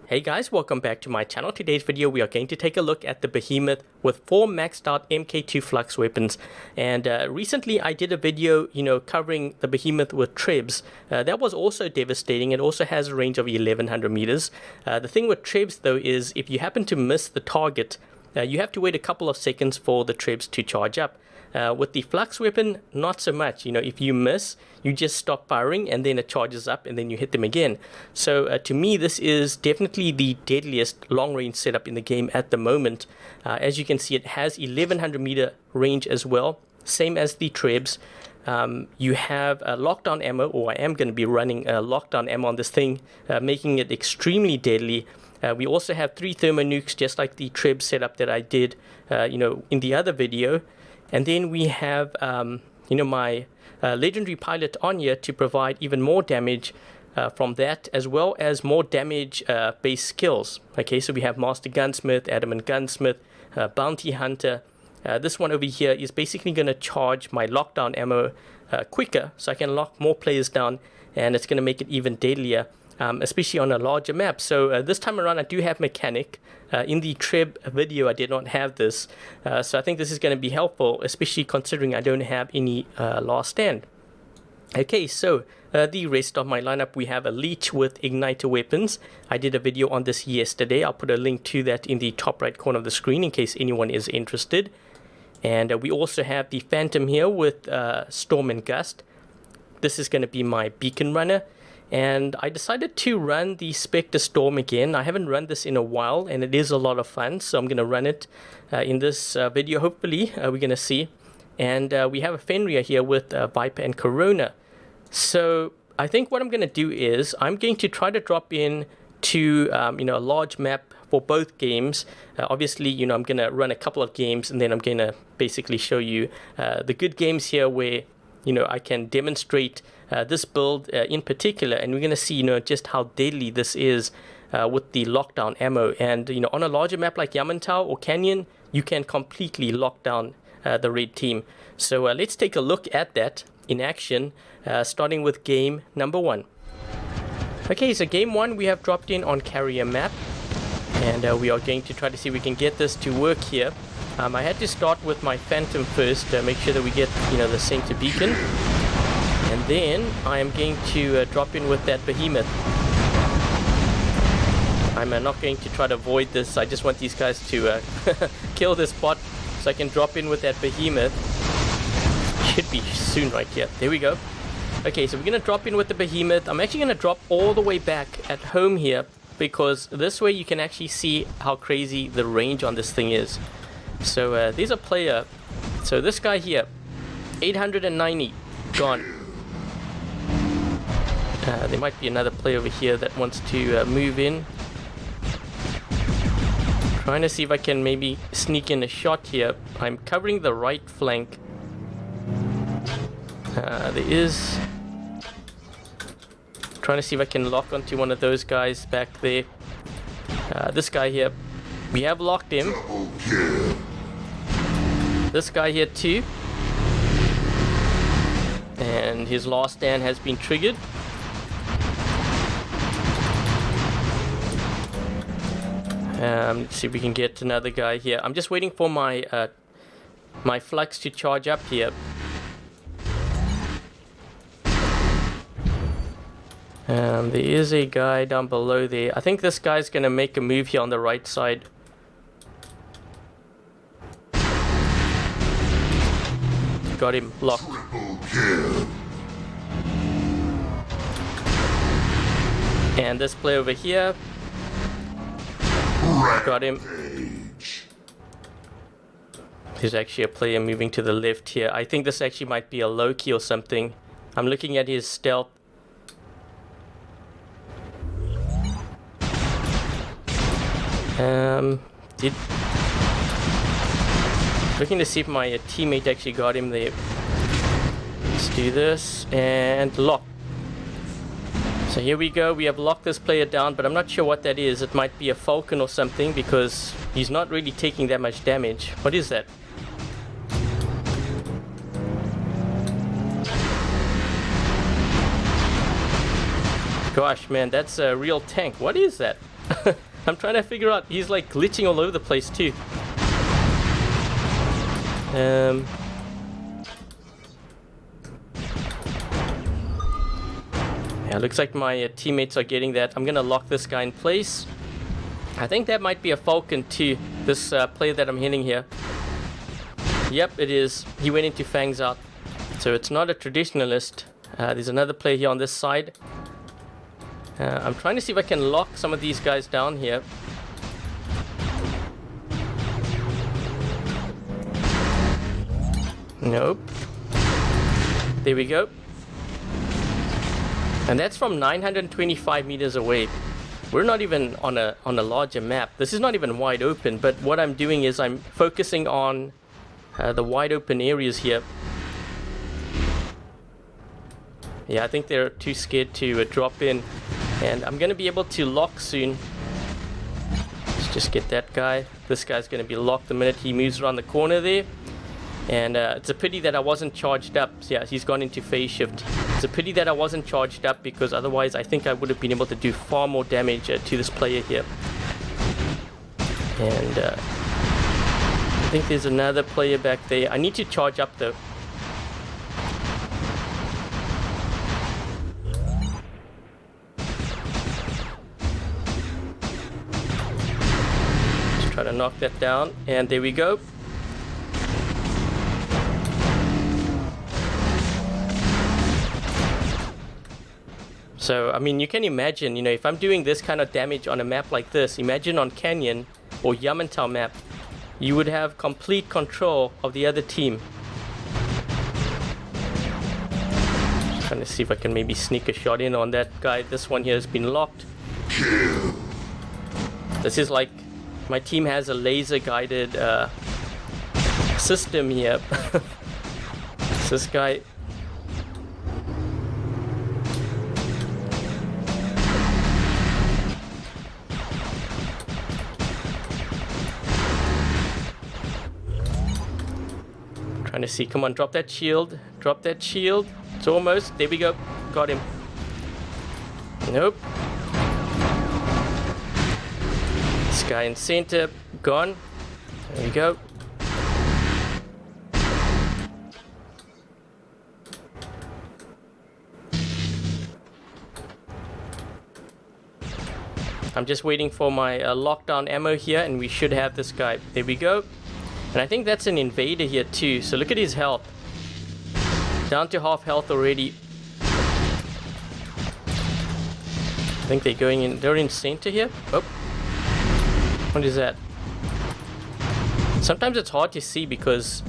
Hey guys, welcome back to my channel. Today's video we are going to take a look at the Behemoth with 4 maxed out MK2 Flux weapons. And recently I did a video, covering the Behemoth with Trebs. That was also devastating. It also has a range of 1100 meters. The thing with Trebs though is if you happen to miss the target, you have to wait a couple of seconds for the Trebs to charge up. With the Flux weapon, not so much. If you miss, you just stop firing and then it charges up and then you hit them again. So to me, this is definitely the deadliest long-range setup in the game at the moment. As you can see, it has 1100 meter range as well, same as the Trebs. You have lockdown ammo, or I am going to be running lockdown ammo on this thing, making it extremely deadly. We also have 3 thermo nukes, just like the Treb setup that I did, in the other video. And then we have, my legendary pilot on here to provide even more damage from that, as well as more damage-based skills. Okay, so we have Master Gunsmith, Adamant Gunsmith, Bounty Hunter. This one over here is basically going to charge my lockdown ammo quicker, so I can lock more players down, and it's going to make it even deadlier. Especially on a larger map. So this time around I do have mechanic. In the Treb video I did not have this, so I think this is going to be helpful, especially considering I don't have any last stand. Okay, so the rest of my lineup, we have a leech with igniter weapons. I did a video on this yesterday. I'll put a link to that in the top right corner of the screen in case anyone is interested. And we also have the Phantom here with Storm and Gust. This is going to be my beacon runner. And I decided to run the Spectre Storm again. I haven't run this in a while, and it is a lot of fun, so I'm going to run it in this video. Hopefully, we're going to see. And we have a Fenrir here with Viper and Corona. So I think what I'm going to do is I'm going to try to drop in to a large map for both games. Obviously, I'm going to run a couple of games, and then I'm going to basically show you the good games here where I can demonstrate this build in particular, and we're going to see, just how deadly this is with the lockdown ammo. And, on a larger map like Yamantau or Canyon, you can completely lock down the red team. So let's take a look at that in action, starting with game number 1. Okay, so game 1 we have dropped in on carrier map, and we are going to try to see if we can get this to work here. I had to start with my Phantom first, make sure that we get, the center beacon. And then I am going to drop in with that Behemoth. I'm not going to try to avoid this. I just want these guys to kill this bot so I can drop in with that Behemoth. Should be soon right here. There we go. Okay, so we're going to drop in with the Behemoth. I'm actually going to drop all the way back at home here, because this way you can actually see how crazy the range on this thing is. So there's a player. So this guy here, 890, gone. There might be another player over here that wants to move in. Trying to see if I can maybe sneak in a shot here. I'm covering the right flank. There is. Trying to see if I can lock onto one of those guys back there. This guy here. We have locked him. This guy here too. And his last stand has been triggered. Let's see if we can get another guy here. I'm just waiting for my my flux to charge up here. There is a guy down below there. I think this guy's going to make a move here on the right side. Got him locked. And this player over here. Got him. There's actually a player moving to the left here. I think this actually might be a Loki or something. I'm looking at his stealth. Looking to see if my teammate actually got him there. Let's do this and lock. So here we go, we have locked this player down, but I'm not sure what that is. It might be a Falcon or something, because he's not really taking that much damage. What is that? Gosh, man, that's a real tank. What is that? I'm trying to figure out. He's like glitching all over the place too. Yeah, looks like my teammates are getting that. I'm gonna lock this guy in place. I think that might be a Falcon too, this player that I'm hitting here. Yep, it is. He went into Fangs out. So it's not a traditionalist. There's another player here on this side. I'm trying to see if I can lock some of these guys down here. Nope. There we go. And that's from 925 meters away. We're not even on a larger map. This is not even wide open, but what I'm doing is I'm focusing on the wide open areas here. Yeah, I think they're too scared to drop in. And I'm going to be able to lock soon. Let's just get that guy. This guy's going to be locked the minute he moves around the corner there. And it's a pity that I wasn't charged up. So yeah, he's gone into phase shift. It's a pity that I wasn't charged up, because otherwise I think I would have been able to do far more damage to this player here. And I think there's another player back there. I need to charge up though. Let's try to knock that down. And there we go. So, I mean, you can imagine, you know, if I'm doing this kind of damage on a map like this, imagine on Canyon or Yamantau map, you would have complete control of the other team. Just trying to see if I can maybe sneak a shot in on that guy. This one here has been locked. This is like, my team has a laser guided system here. This guy... Trying to see, come on, drop that shield, drop that shield. It's almost, there we go, got him. Nope. This guy in center, gone. There we go. I'm just waiting for my lockdown ammo here, and we should have this guy. There we go. And I think that's an invader here too. So look at his health. Down to half health already. I think they're going in. They're in center here. Oh. What is that? Sometimes it's hard to see because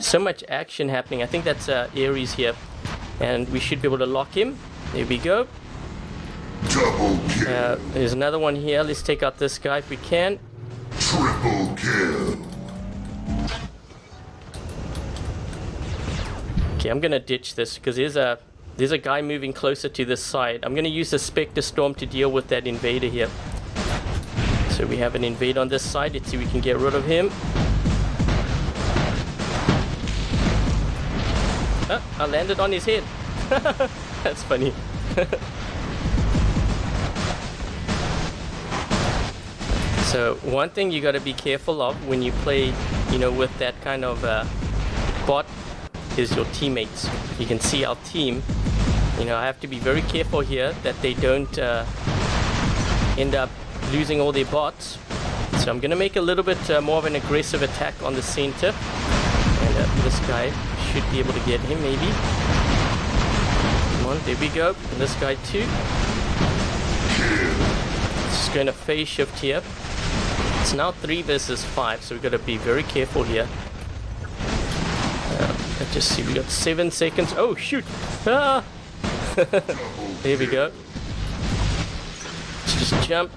so much action happening. I think that's Ares here. And we should be able to lock him. There we go. Double kill. There's another one here. Let's take out this guy if we can. Triple kill. Okay, I'm gonna ditch this because there's a guy moving closer to this side. I'm gonna use the Spectre Storm to deal with that invader here. So we have an invader on this side. Let's see if we can get rid of him. Oh, I landed on his head. That's funny. So one thing you got to be careful of when you play, you know, with that kind of bot is your teammates. You can see our team. You know, I have to be very careful here that they don't end up losing all their bots. So I'm going to make a little bit more of an aggressive attack on the center. And this guy should be able to get him maybe. Come on, there we go. And this guy too. Just going to phase shift here. It's now 3 versus 5, so we've got to be very careful here. Let's just see, we got 7 seconds. Oh, shoot! Ah! There we go. Let's just jump.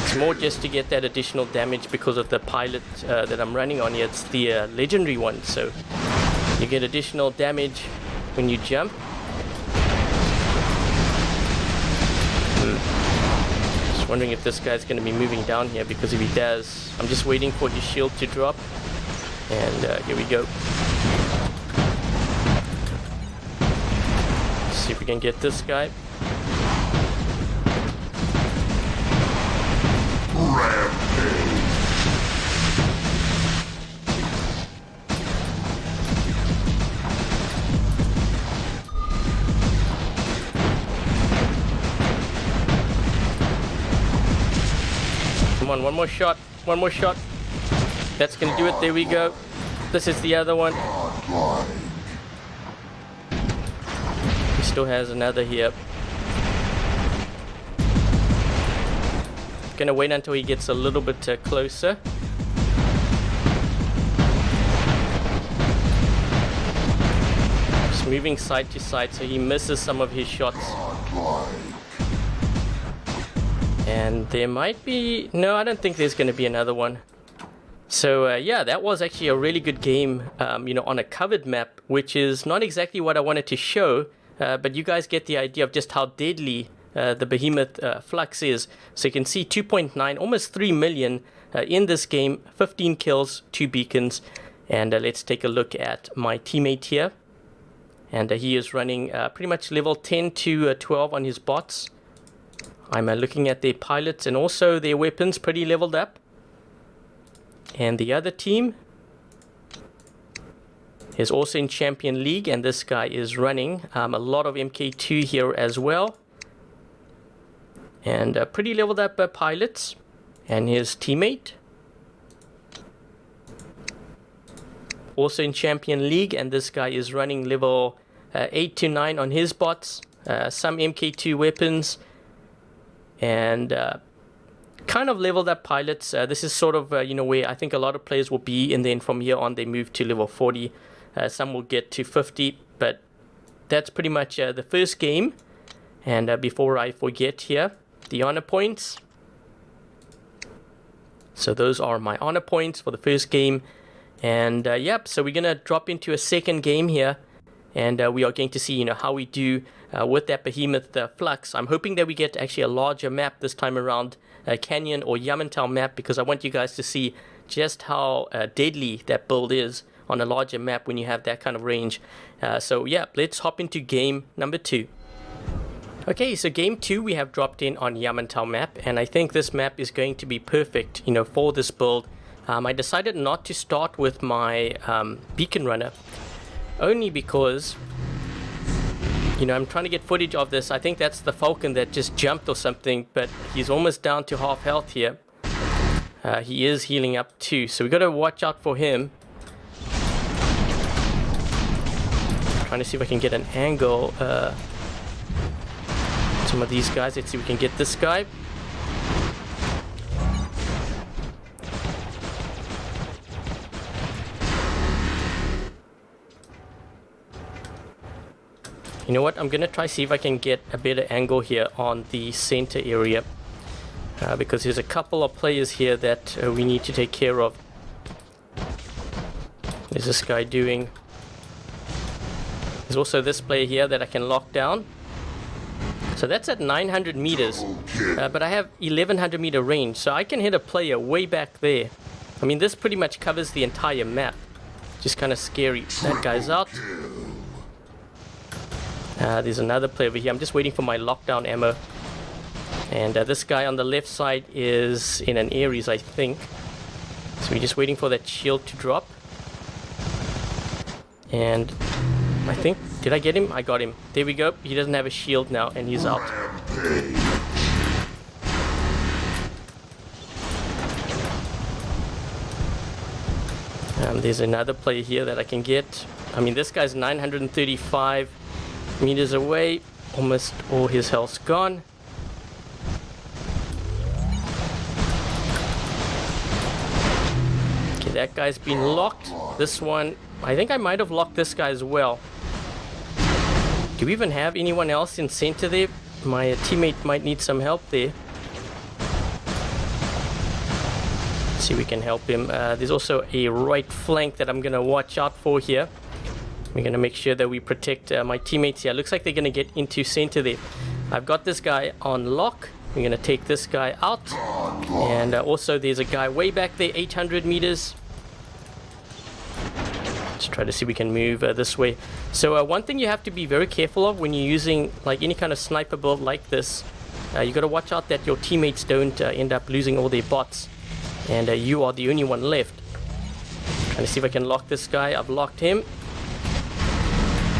It's more just to get that additional damage because of the pilot that I'm running on here. It's the legendary one, so you get additional damage when you jump. Wondering if this guy's going to be moving down here, because if he does, I'm just waiting for his shield to drop. And here we go. Let's see if we can get this guy. on, one more shot. One more shot. That's gonna do it. There we go. This is the other one. He still has another here. Gonna wait until he gets a little bit closer. Just moving side to side so he misses some of his shots. And there might be... No, I don't think there's going to be another one. So, yeah, that was actually a really good game, you know, on a covered map, which is not exactly what I wanted to show, but you guys get the idea of just how deadly the Behemoth Flux is. So you can see 2.9, almost 3 million in this game, 15 kills, 2 beacons. And let's take a look at my teammate here. And he is running pretty much level 10 to 12 on his bots. I'm looking at their pilots and also their weapons, pretty leveled up. And the other team is also in Champion League, and this guy is running a lot of MK2 here as well. And pretty leveled up pilots. And his teammate also in Champion League, and this guy is running level 8 to 9 on his bots. Some MK2 weapons. And kind of leveled up pilots. This is sort of, you know, where I think a lot of players will be, and then from here on they move to level 40. Some will get to 50, but that's pretty much the first game. And before I forget here, the honor points. So those are my honor points for the first game. And yep, so we're going to drop into a second game here. And we are going to see, you know, how we do with that Behemoth Flux. I'm hoping that we get actually a larger map this time around, a Canyon or Yamantau map, because I want you guys to see just how deadly that build is on a larger map when you have that kind of range. So yeah, let's hop into game number 2. Okay, so game 2 we have dropped in on Yamantau map, and I think this map is going to be perfect, you know, for this build. I decided not to start with my beacon runner, only because, you know, I'm trying to get footage of this. I think that's the Falcon that just jumped or something, but he's almost down to half health here. He is healing up too, so we got to watch out for him. Trying to see if I can get an angle. Some of these guys. Let's see if we can get this guy. You know what, I'm gonna try see if I can get a better angle here on the center area, because there's a couple of players here that we need to take care of. There's this guy doing. There's also this player here that I can lock down. So that's at 900 meters, but I have 1100 meter range, so I can hit a player way back there. I mean, this pretty much covers the entire map. Just kind of scary. That guy's out. There's another player over here. I'm just waiting for my lockdown ammo. And this guy on the left side is in an Ares, I think. So we're just waiting for that shield to drop. And I think, did I get him? I got him. There we go. He doesn't have a shield now, and he's out. There's another player here that I can get. I mean, this guy's 935 meters away. Almost all his health's gone. Okay, that guy's been locked. This one, I think I might have locked this guy as well. Do we even have anyone else in center there? My teammate might need some help there. Let's see if we can help him. There's also a right flank that I'm going to watch out for here. We're going to make sure that we protect my teammates here. Looks like they're going to get into center there. I've got this guy on lock. We're going to take this guy out. And also there's a guy way back there, 800 meters. Let's try to see if we can move this way. So one thing you have to be very careful of when you're using like any kind of sniper build like this, you got to watch out that your teammates don't end up losing all their bots. And you are the only one left. Trying to see if I can lock this guy. I've locked him.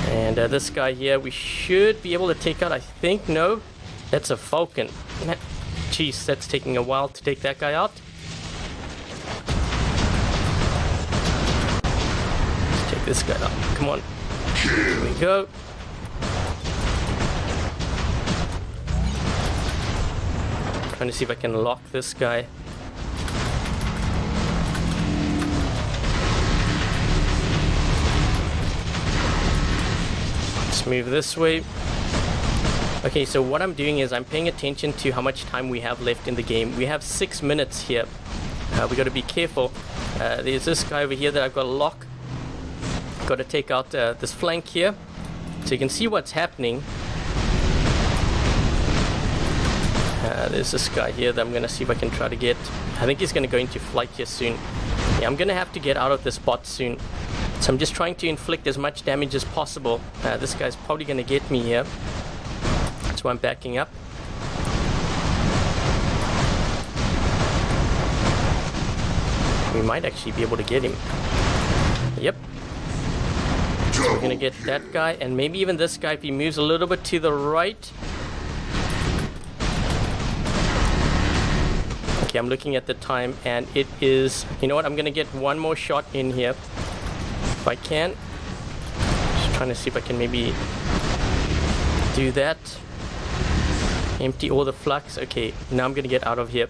And this guy here, we should be able to take out, I think. No, that's a Falcon. Jeez, that's taking a while to take that guy out. Let's take this guy out. Come on. Here we go. Trying to see if I can lock this guy. Let's move this way. Okay, so what I'm doing is I'm paying attention to how much time we have left in the game. We have 6 minutes here. We got to be careful. There's this guy over here that I've got to lock. Got to take out this flank here, so you can see what's happening. There's this guy here that I'm going to see if I can try to get. I think he's going to go into flight here soon. Yeah, I'm going to have to get out of this spot soon. So I'm just trying to inflict as much damage as possible. This guy's probably going to get me here. That's why I'm backing up. We might actually be able to get him. Yep. So we're going to get that guy, and maybe even this guy if he moves a little bit to the right. Okay, I'm looking at the time, and it is... You know what? I'm going to get one more shot in here. If I can. Just trying to see if I can maybe do that. Empty all the flux. Okay, now I'm going to get out of here.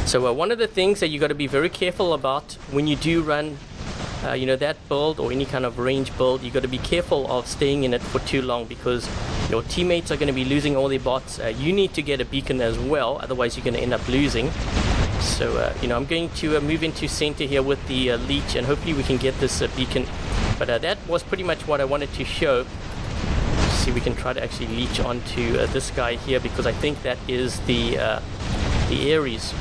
So one of the things that you got to be very careful about when you do run that build or any kind of range build, you got to be careful of staying in it for too long, because your teammates are going to be losing all their bots. You need to get a beacon as well, otherwise you're going to end up losing. So I'm going to move into center here with the leech, and hopefully we can get this beacon. But that was pretty much what I wanted to show. See, we can try to actually leech onto this guy here, because I think that is the Ares.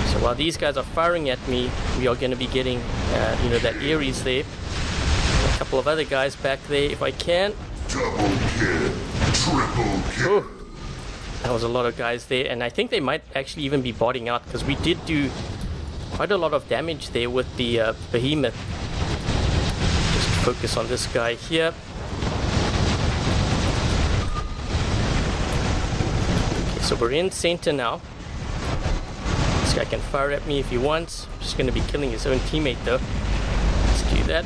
So while these guys are firing at me, we are going to be getting, that Ares there. A couple of other guys back there, if I can. Double kill. Triple kill. Ooh, that was a lot of guys there, and I think they might actually even be botting out, because we did do quite a lot of damage there with the Behemoth. Just focus on this guy here. Okay, so we're in center now. This guy can fire at me if he wants. Just going to be killing his own teammate though. Let's do that.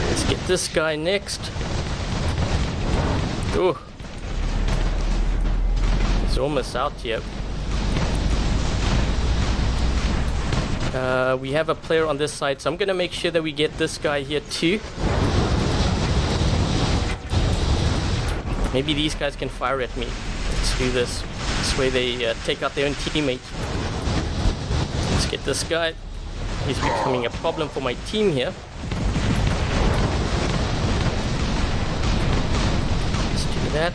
Let's get this guy next. Ooh. He's almost out here. We have a player on this side, so I'm going to make sure that we get this guy here too. Maybe these guys can fire at me. Let's do this. This way they take out their own teammate. Let's get this guy. He's becoming a problem for my team here. Let's do that.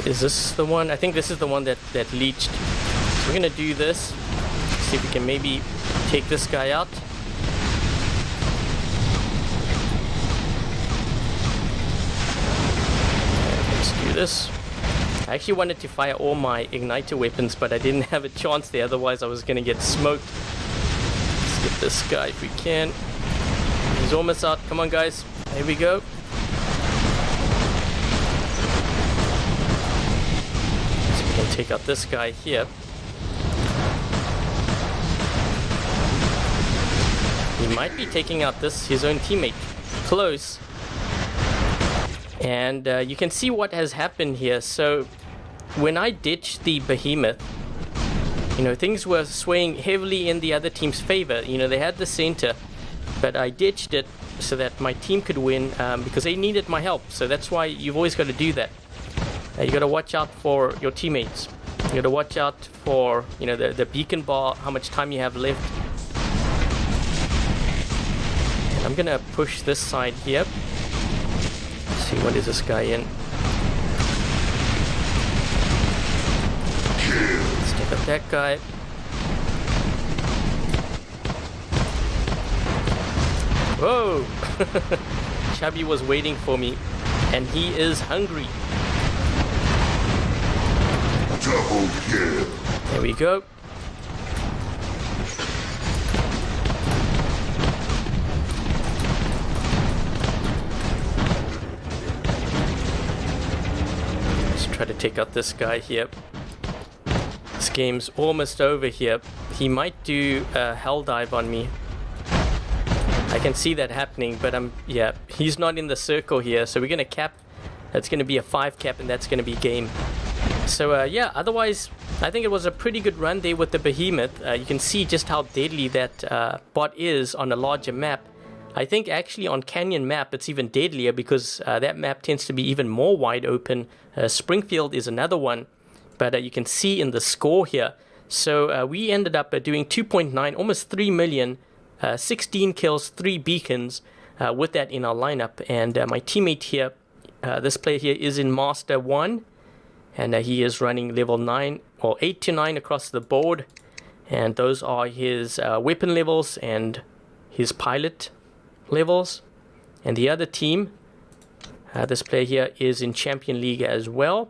Is this the one? I think this is the one that leached. So we're gonna do this. See if we can maybe take this guy out. This. I actually wanted to fire all my igniter weapons, but I didn't have a chance there, otherwise I was going to get smoked. Let's get this guy if we can. He's almost out. Come on guys, here we go. So we can take out this guy here. He might be taking out his own teammate. Close. And you can see what has happened here. So when I ditched the Behemoth, things were swaying heavily in the other team's favor. They had the center, but I ditched it so that my team could win, because they needed my help. So that's why you've always got to do that. You got to watch out for your teammates. You got to watch out for the beacon bar, how much time you have left. And I'm gonna push this side here. See, what is this guy in? Let's take out that guy. Whoa! Chubby was waiting for me, and he is hungry. Double kill. There we go. take out this guy here. This game's almost over here. He might do a hell dive on me. I can see that happening, but yeah, he's not in the circle here, so we're gonna cap. That's gonna be a 5 cap, and that's gonna be game. So yeah, otherwise I think it was a pretty good run there with the Behemoth. You can see just how deadly that bot is on a larger map. I think actually on Canyon map it's even deadlier, because that map tends to be even more wide open. Springfield is another one, but you can see in the score here. So we ended up doing 2.9, almost 3 million, 16 kills, 3 beacons with that in our lineup. And my teammate here, this player here is in Master 1, and he is running level 9 or 8 to 9 across the board. And those are his weapon levels and his pilot levels. And the other team, this player here is in Champion League as well.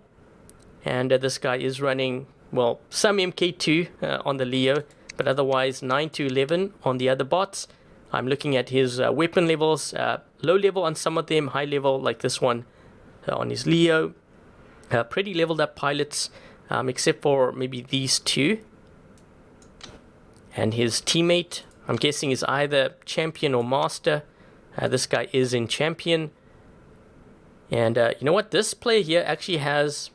And this guy is running, well, some MK2 on the Leo, but otherwise 9 to 11 on the other bots. I'm looking at his weapon levels, low level on some of them, high level like this one on his Leo. Pretty leveled up pilots, except for maybe these two. And his teammate, I'm guessing, is either Champion or Master. This guy is in Champion. And you know what? This player here actually has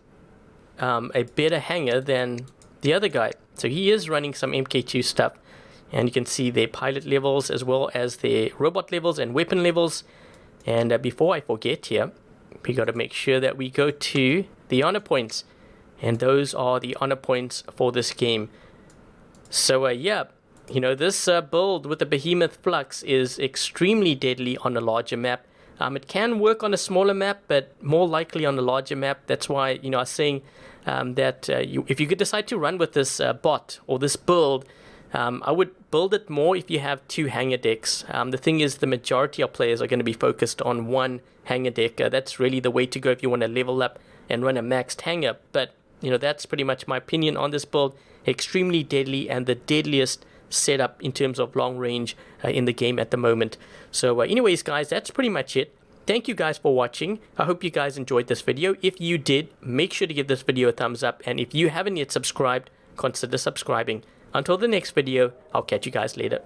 a better hanger than the other guy. So he is running some MK2 stuff. And you can see their pilot levels as well as their robot levels and weapon levels. And before I forget here, we got to make sure that we go to the honor points. And those are the honor points for this game. So yeah, you know, this build with the Behemoth Flux is extremely deadly on a larger map. It can work on a smaller map, but more likely on a larger map. That's why, you know, I was saying that if you could decide to run with this bot or this build, I would build it more if you have 2 hanger decks. The thing is, the majority of players are going to be focused on 1 hanger deck. That's really the way to go if you want to level up and run a maxed hanger. But, you know, that's pretty much my opinion on this build. Extremely deadly, and the deadliest setup in terms of long range in the game at the moment. So anyways, guys, that's pretty much it. Thank you guys for watching. I hope you guys enjoyed this video. If you did, make sure to give this video a thumbs up. And if you haven't yet subscribed, consider subscribing. Until the next video, I'll catch you guys later.